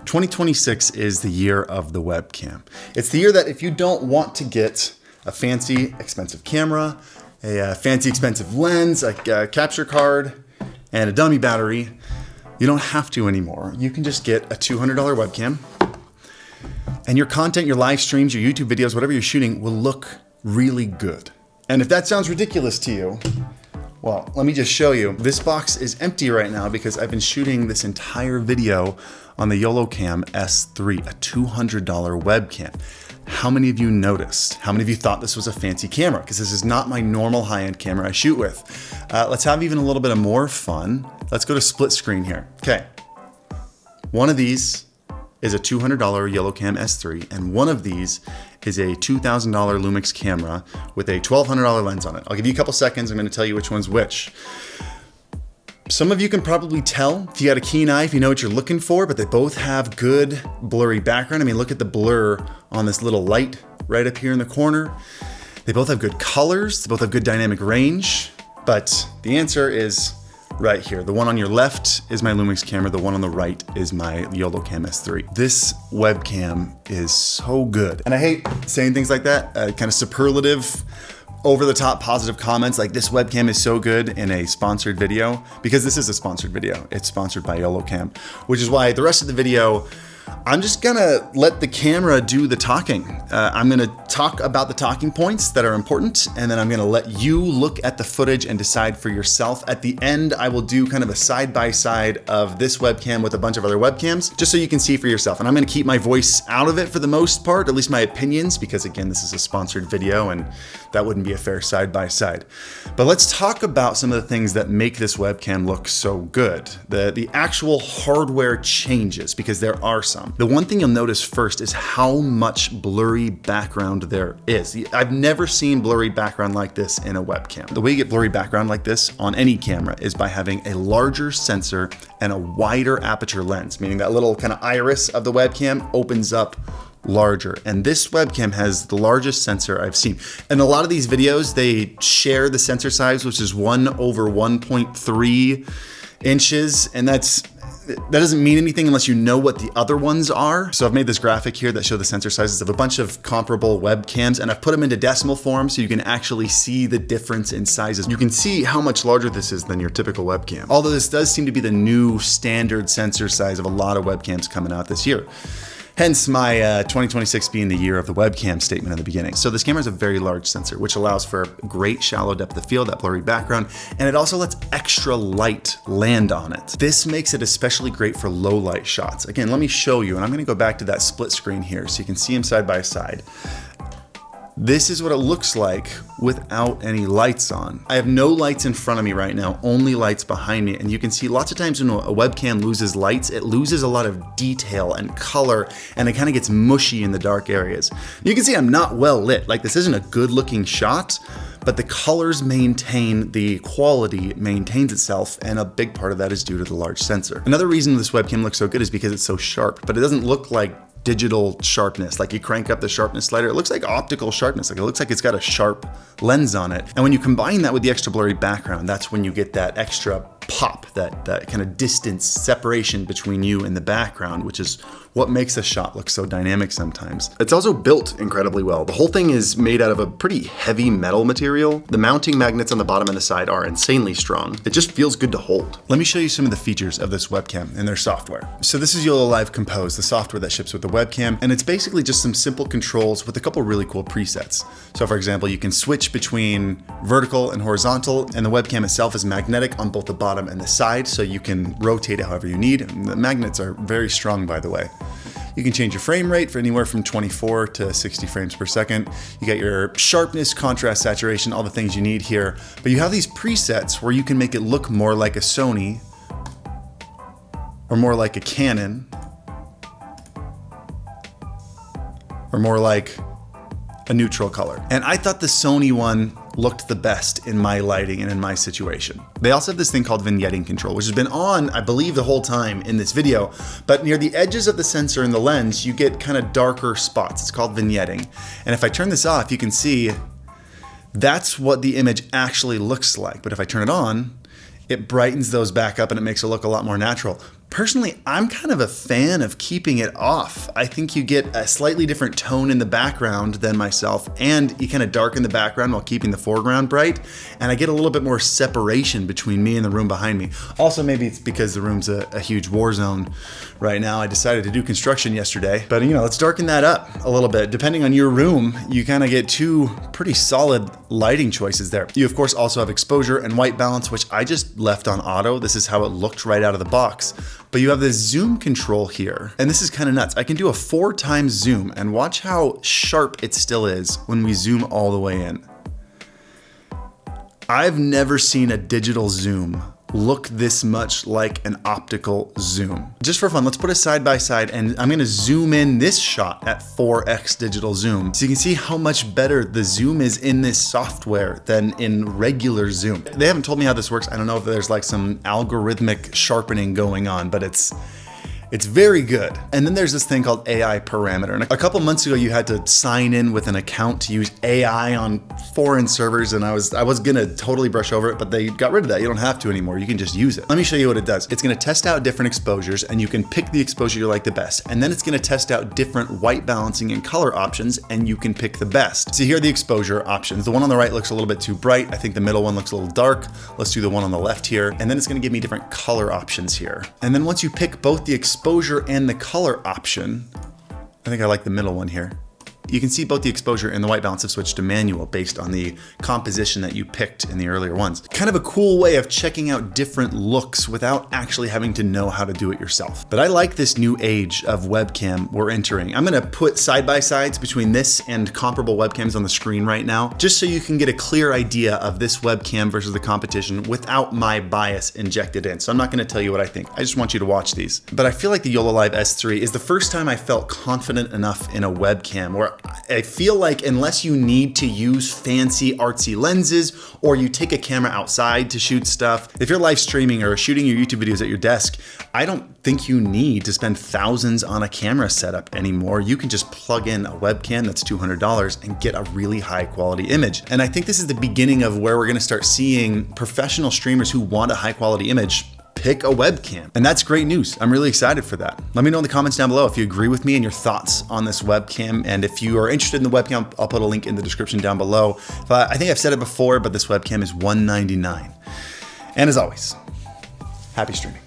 2026 is the year of the webcam. It's the year that if you don't want to get a fancy, expensive camera, a fancy, expensive lens, a capture card, and a dummy battery, you don't have to anymore. You can just get a $200 webcam, and your content, your live streams, your YouTube videos, whatever you're shooting will look really good. And if that sounds ridiculous to you, well, let me just show you. This box is empty right now because I've been shooting this entire video on the YoloCam S3, a $200 webcam. How many of you noticed? How many of you thought this was a fancy camera? Because this is not my normal high-end camera I shoot with. Let's have even a little bit of more fun. Let's go to split screen here. Okay. One of these is a $200 YoloCam S3, and one of these is a $2,000 Lumix camera with a $1,200 lens on it. I'll give you a couple seconds. I'm going to tell you which one's which. Some of you can probably tell if you got a keen eye, if you know what you're looking for, but they both have good blurry background. I mean, look at the blur on this little light right up here in the corner. They both have good colors. They both have good dynamic range, but the answer is right here. The one on your left is my Lumix camera. The one on the right is my YoloCam S3. This webcam is so good. And I hate saying things like that, kind of superlative, over the top positive comments like this webcam is so good in a sponsored video, because this is a sponsored video. It's sponsored by YoloCam, which is why the rest of the video, I'm just gonna let the camera do the talking. I'm gonna talk about the talking points that are important, and then I'm gonna let you look at the footage and decide for yourself. At the end, I will do kind of a side-by-side of this webcam with a bunch of other webcams, just so you can see for yourself. And I'm gonna keep my voice out of it for the most part, at least my opinions, because again, this is a sponsored video and that wouldn't be a fair side-by-side. But let's talk about some of the things that make this webcam look so good. The actual hardware changes, because there are some. The one thing you'll notice first is how much blurry background there is. I've never seen blurry background like this in a webcam. The way you get blurry background like this on any camera is by having a larger sensor and a wider aperture lens, meaning that little kind of iris of the webcam opens up larger. And this webcam has the largest sensor I've seen. And a lot of these videos, they share the sensor size, which is 1/1.3 inches. And that doesn't mean anything unless you know what the other ones are. So I've made this graphic here that show the sensor sizes of a bunch of comparable webcams, and I've put them into decimal form so you can actually see the difference in sizes. You can see how much larger this is than your typical webcam. Although this does seem to be the new standard sensor size of a lot of webcams coming out this year. Hence my 2026 being the year of the webcam statement in the beginning. So this camera is a very large sensor, which allows for great shallow depth of field, that blurry background, and it also lets extra light land on it. This makes it especially great for low light shots. Again, let me show you, and I'm gonna go back to that split screen here so you can see them side by side. This is what it looks like without any lights on. I have no lights in front of me right now, only lights behind me. And you can see lots of times when a webcam loses lights, it loses a lot of detail and color, and it kind of gets mushy in the dark areas. You can see I'm not well lit. Like, this isn't a good looking shot, but the colors maintain, the quality maintains itself, and a big part of that is due to the large sensor. Another reason this webcam looks so good is because it's so sharp, but it doesn't look like digital sharpness. Like, you crank up the sharpness slider, it looks like optical sharpness. Like, it looks like it's got a sharp lens on it. And when you combine that with the extra blurry background, that's when you get that extra pop, that kind of distance separation between you and the background, which is what makes a shot look so dynamic sometimes. It's also built incredibly well. The whole thing is made out of a pretty heavy metal material. The mounting magnets on the bottom and the side are insanely strong. It just feels good to hold. Let me show you some of the features of this webcam and their software. So this is YoloLiv Compose, the software that ships with the webcam, and it's basically just some simple controls with a couple really cool presets. So for example, you can switch between vertical and horizontal, and the webcam itself is magnetic on both the bottom and the side, so you can rotate it however you need. And the magnets are very strong, by the way. You can change your frame rate for anywhere from 24 to 60 frames per second. You got your sharpness, contrast, saturation, all the things you need here. But you have these presets where you can make it look more like a Sony or more like a Canon or more like a neutral color. And I thought the Sony one looked the best in my lighting and in my situation. They also have this thing called vignetting control, which has been on, I believe, the whole time in this video, but near the edges of the sensor and the lens, you get kind of darker spots. It's called vignetting. And if I turn this off, you can see that's what the image actually looks like. But if I turn it on, it brightens those back up and it makes it look a lot more natural. Personally, I'm kind of a fan of keeping it off. I think you get a slightly different tone in the background than myself, and you kind of darken the background while keeping the foreground bright, and I get a little bit more separation between me and the room behind me. Also, maybe it's because the room's a huge war zone right now. I decided to do construction yesterday, but let's darken that up a little bit. Depending on your room, you kind of get two pretty solid lighting choices there. You of course also have exposure and white balance, which I just left on auto. This is how it looked right out of the box. But you have this zoom control here, and this is kind of nuts. I can do a 4x zoom, and watch how sharp it still is when we zoom all the way in. I've never seen a digital zoom look this much like an optical zoom. Just for fun, let's put it side by side, and I'm gonna zoom in this shot at 4x digital zoom so you can see how much better the zoom is in this software than in regular zoom. They haven't told me how this works. I don't know if there's like some algorithmic sharpening going on, but it's very good. And then there's this thing called AI parameter. And a couple months ago, you had to sign in with an account to use AI on foreign servers, and I was gonna totally brush over it, but they got rid of that. You don't have to anymore. You can just use it. Let me show you what it does. It's gonna test out different exposures, and you can pick the exposure you like the best. And then it's gonna test out different white balancing and color options, and you can pick the best. So here are the exposure options. The one on the right looks a little bit too bright. I think the middle one looks a little dark. Let's do the one on the left here. And then it's gonna give me different color options here. And then once you pick both the exposure and the color option, I think I like the middle one here. You can see both the exposure and the white balance have switched to manual based on the composition that you picked in the earlier ones. Kind of a cool way of checking out different looks without actually having to know how to do it yourself. But I like this new age of webcam we're entering. I'm gonna put side-by-sides between this and comparable webcams on the screen right now, just so you can get a clear idea of this webcam versus the competition without my bias injected in. So I'm not gonna tell you what I think. I just want you to watch these. But I feel like the YoloLiv S3 is the first time I felt confident enough in a webcam where I feel like unless you need to use fancy artsy lenses or you take a camera outside to shoot stuff, if you're live streaming or shooting your YouTube videos at your desk, I don't think you need to spend thousands on a camera setup anymore. You can just plug in a webcam that's $200 and get a really high quality image. And I think this is the beginning of where we're gonna start seeing professional streamers who want a high quality image pick a webcam. And that's great news. I'm really excited for that. Let me know in the comments down below if you agree with me and your thoughts on this webcam. And if you are interested in the webcam, I'll put a link in the description down below. I think I've said it before, but this webcam is $199. And as always, happy streaming.